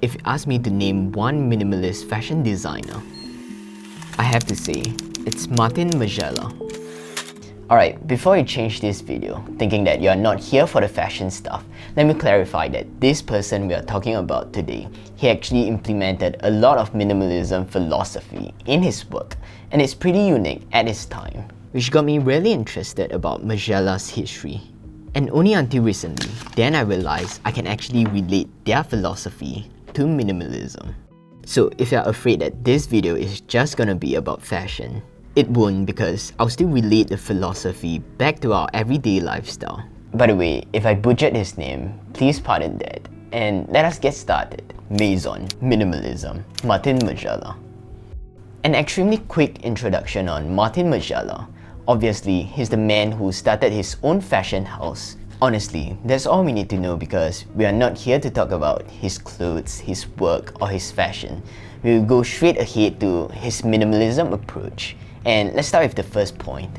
if you ask me to name one minimalist fashion designer, I have to say, it's Martin Margiela. Alright, before you change this video, thinking that you are not here for the fashion stuff, let me clarify that this person we are talking about today, he actually implemented a lot of minimalism philosophy in his work, and it's pretty unique at its time, which got me really interested about Margiela's history. And only until recently, then I realized I can actually relate their philosophy to minimalism. So if you're afraid that this video is just gonna be about fashion, it won't, because I'll still relate the philosophy back to our everyday lifestyle. By the way, if I butchered his name, please pardon that. And let us get started. Maison, Minimalism, Martin Margiela. An extremely quick introduction on Martin Margiela. Obviously, he's the man who started his own fashion house. Honestly, that's all we need to know because we are not here to talk about his clothes, his work, or his fashion. We will go straight ahead to his minimalism approach. And let's start with the first point.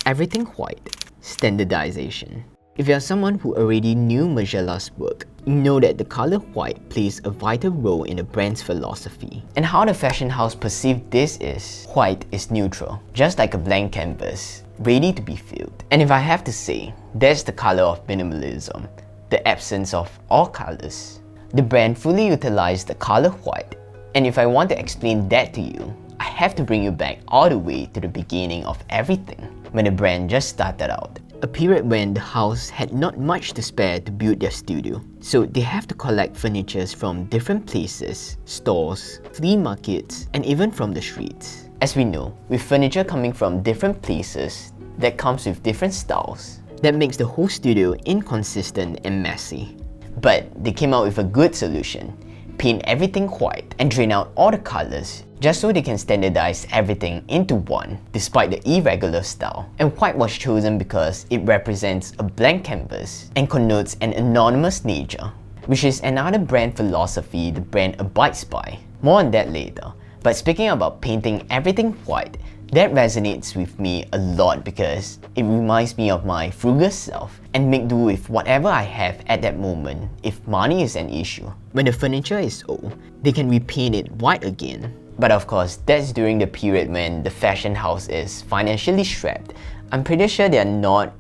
Everything white. Standardization. If you are someone who already knew Margiela's work, you know that the color white plays a vital role in a brand's philosophy. And how the fashion house perceived this is, white is neutral, just like a blank canvas, ready to be filled. And if I have to say, that's the color of minimalism, the absence of all colors. The brand fully utilized the color white. And if I want to explain that to you, I have to bring you back all the way to the beginning of everything, when the brand just started out. A period when the house had not much to spare to build their studio, so they have to collect furnitures from different places, stores, flea markets, and even from the streets. As we know, with furniture coming from different places, that comes with different styles. That makes the whole studio inconsistent and messy. But they came out with a good solution. Paint everything white and drain out all the colors just so they can standardize everything into one despite the irregular style. And white was chosen because it represents a blank canvas and connotes an anonymous nature, which is another brand philosophy the brand abides by. More on that later. But speaking about painting everything white, that resonates with me a lot because it reminds me of my frugal self and make do with whatever I have at that moment if money is an issue. When the furniture is old, they can repaint it white again. But of course, that's during the period when the fashion house is financially strapped. I'm pretty sure they're not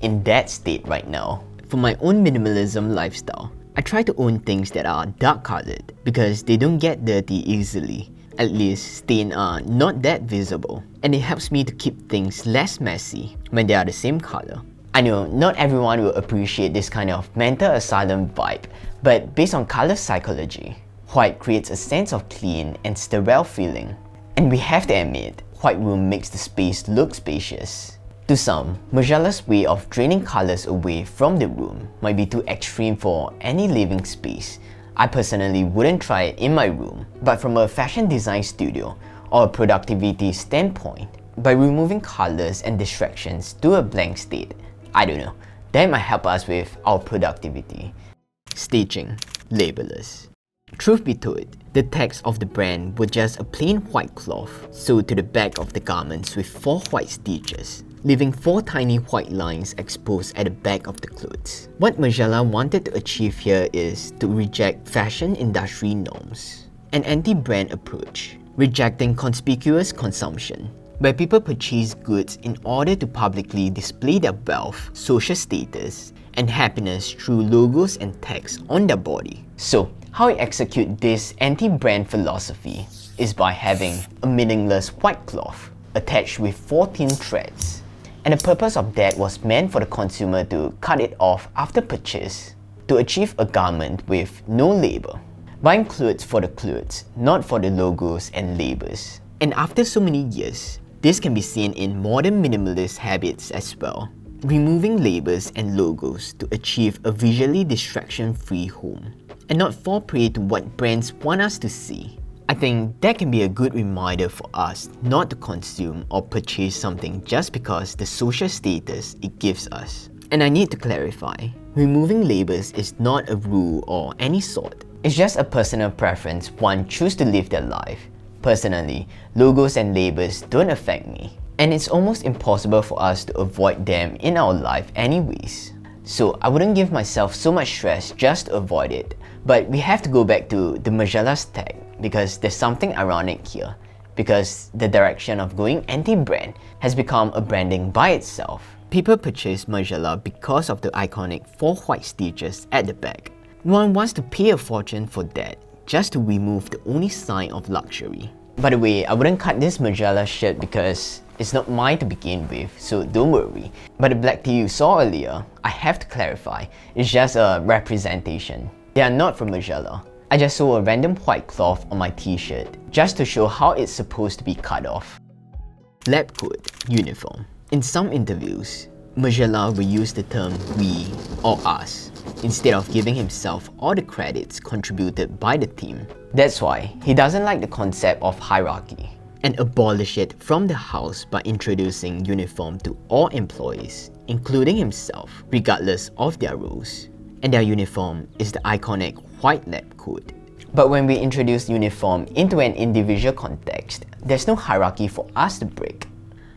in that state right now. For my own minimalism lifestyle, I try to own things that are dark colored because they don't get dirty easily. At least, stains are not that visible, and it helps me to keep things less messy when they are the same color. I know not everyone will appreciate this kind of mental asylum vibe, but based on color psychology, white creates a sense of clean and sterile feeling. And we have to admit, white room makes the space look spacious. To some, Margiela's way of draining colors away from the room might be too extreme for any living space. I personally wouldn't try it in my room, but from a fashion design studio or a productivity standpoint, by removing colors and distractions to a blank state, I don't know, that might help us with our productivity. Staging, Labelless. Truth be told, the text of the brand was just a plain white cloth sewed to the back of the garments with 4 white stitches, leaving 4 tiny white lines exposed at the back of the clothes. What Margiela wanted to achieve here is to reject fashion industry norms, an anti-brand approach, rejecting conspicuous consumption, where people purchase goods in order to publicly display their wealth, social status, and happiness through logos and text on their body. So, how we execute this anti-brand philosophy is by having a meaningless white cloth attached with 14 threads. And the purpose of that was meant for the consumer to cut it off after purchase to achieve a garment with no label. Buying clothes for the clothes, not for the logos and labels. And after so many years, this can be seen in modern minimalist habits as well, removing labels and logos to achieve a visually distraction-free home, and not fall prey to what brands want us to see. I think that can be a good reminder for us not to consume or purchase something just because the social status it gives us. And I need to clarify, removing labels is not a rule or any sort. It's just a personal preference one chooses to live their life. Personally, logos and labels don't affect me, and it's almost impossible for us to avoid them in our life anyways. So I wouldn't give myself so much stress just to avoid it, But we have to go back to the Margiela's tag because there's something ironic here, because the direction of going anti-brand has become a branding by itself. People purchase Margiela because of the iconic 4 white stitches at the back. No one wants to pay a fortune for that just to remove the only sign of luxury. By the way, I wouldn't cut this Margiela shirt because it's not mine to begin with, so don't worry. But the black tee you saw earlier, I have to clarify, it's just a representation. They are not from Margiela. I just saw a random white cloth on my t-shirt just to show how it's supposed to be cut off. Lab coat, uniform. In some interviews, Margiela will use the term we or us instead of giving himself all the credits contributed by the team. That's why he doesn't like the concept of hierarchy and abolish it from the house by introducing uniform to all employees, including himself, regardless of their roles. And their uniform is the iconic white lab coat. But when we introduce uniform into an individual context, there's no hierarchy for us to break.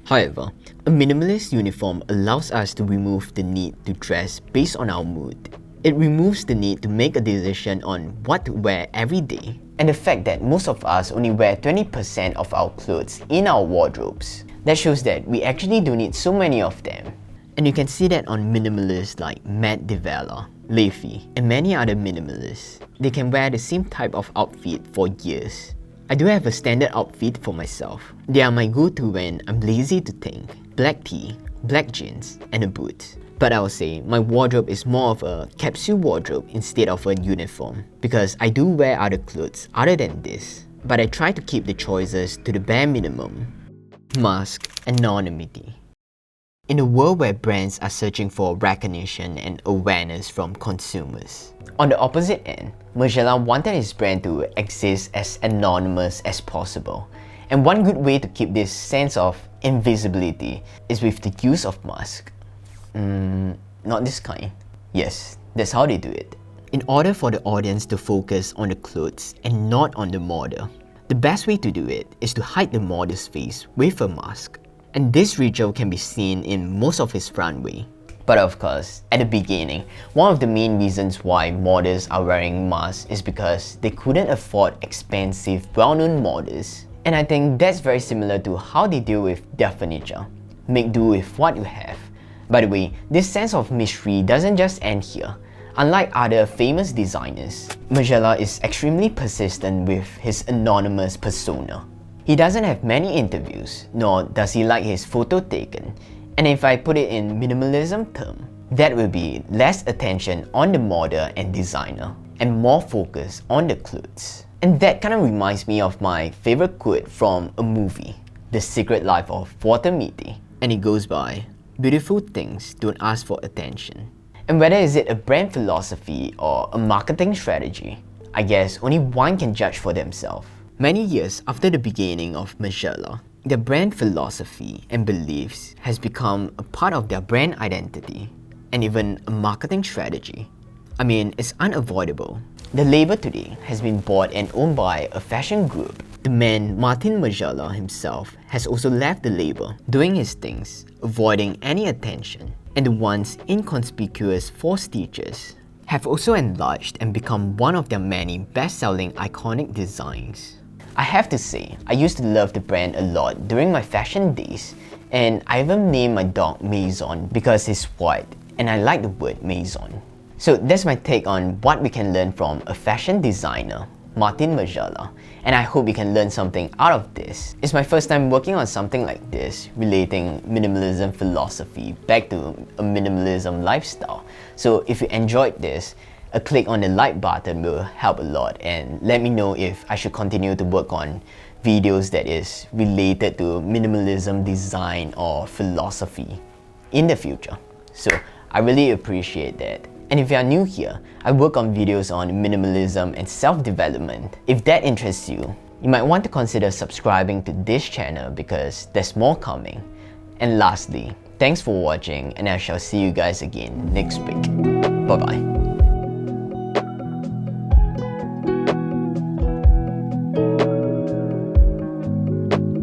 However, a minimalist uniform allows us to remove the need to dress based on our mood. It removes the need to make a decision on what to wear every day, and the fact that most of us only wear 20% of our clothes in our wardrobes. That shows that we actually don't need so many of them. And you can see that on minimalists like Matt DeVella, Leafy, and many other minimalists. They can wear the same type of outfit for years. I do have a standard outfit for myself. They are my go-to when I'm lazy to think. Black tee, black jeans, and a boot. But I would say my wardrobe is more of a capsule wardrobe instead of a uniform, because I do wear other clothes other than this, but I try to keep the choices to the bare minimum. Mask, anonymity. In a world where brands are searching for recognition and awareness from consumers. On the opposite end, Margiela wanted his brand to exist as anonymous as possible. And one good way to keep this sense of invisibility is with the use of masks. Not this kind. Yes, that's how they do it. In order for the audience to focus on the clothes and not on the model, the best way to do it is to hide the model's face with a mask. And this ritual can be seen in most of his runway. But of course, at the beginning, one of the main reasons why models are wearing masks is because they couldn't afford expensive, well-known models. And I think that's very similar to how they deal with their furniture. Make do with what you have. By the way, this sense of mystery doesn't just end here. Unlike other famous designers, Margiela is extremely persistent with his anonymous persona. He doesn't have many interviews, nor does he like his photo taken. And if I put it in minimalism term, that will be less attention on the model and designer, and more focus on the clothes. And that kind of reminds me of my favorite quote from a movie, The Secret Life of Walter Mitty. And it goes by, "Beautiful things don't ask for attention." And whether is it a brand philosophy or a marketing strategy, I guess only one can judge for themselves. Many years after the beginning of Margiela, their brand philosophy and beliefs has become a part of their brand identity and even a marketing strategy. I mean, it's unavoidable. The label today has been bought and owned by a fashion group. The man Martin Margiela himself has also left the label, doing his things, avoiding any attention. And the once inconspicuous 4 stitches have also enlarged and become one of their many best-selling iconic designs. I have to say, I used to love the brand a lot during my fashion days, and I even named my dog Maison because he's white and I like the word Maison. So that's my take on what we can learn from a fashion designer, Martin Margiela, and I hope you can learn something out of this. It's my first time working on something like this, relating minimalism philosophy back to a minimalism lifestyle. So if you enjoyed this, a click on the like button will help a lot, and let me know if I should continue to work on videos that is related to minimalism design or philosophy in the future. So I really appreciate that. And if you are new here, I work on videos on minimalism and self-development. If that interests you, you might want to consider subscribing to this channel because there's more coming. And lastly, thanks for watching, and I shall see you guys again next week. Bye bye.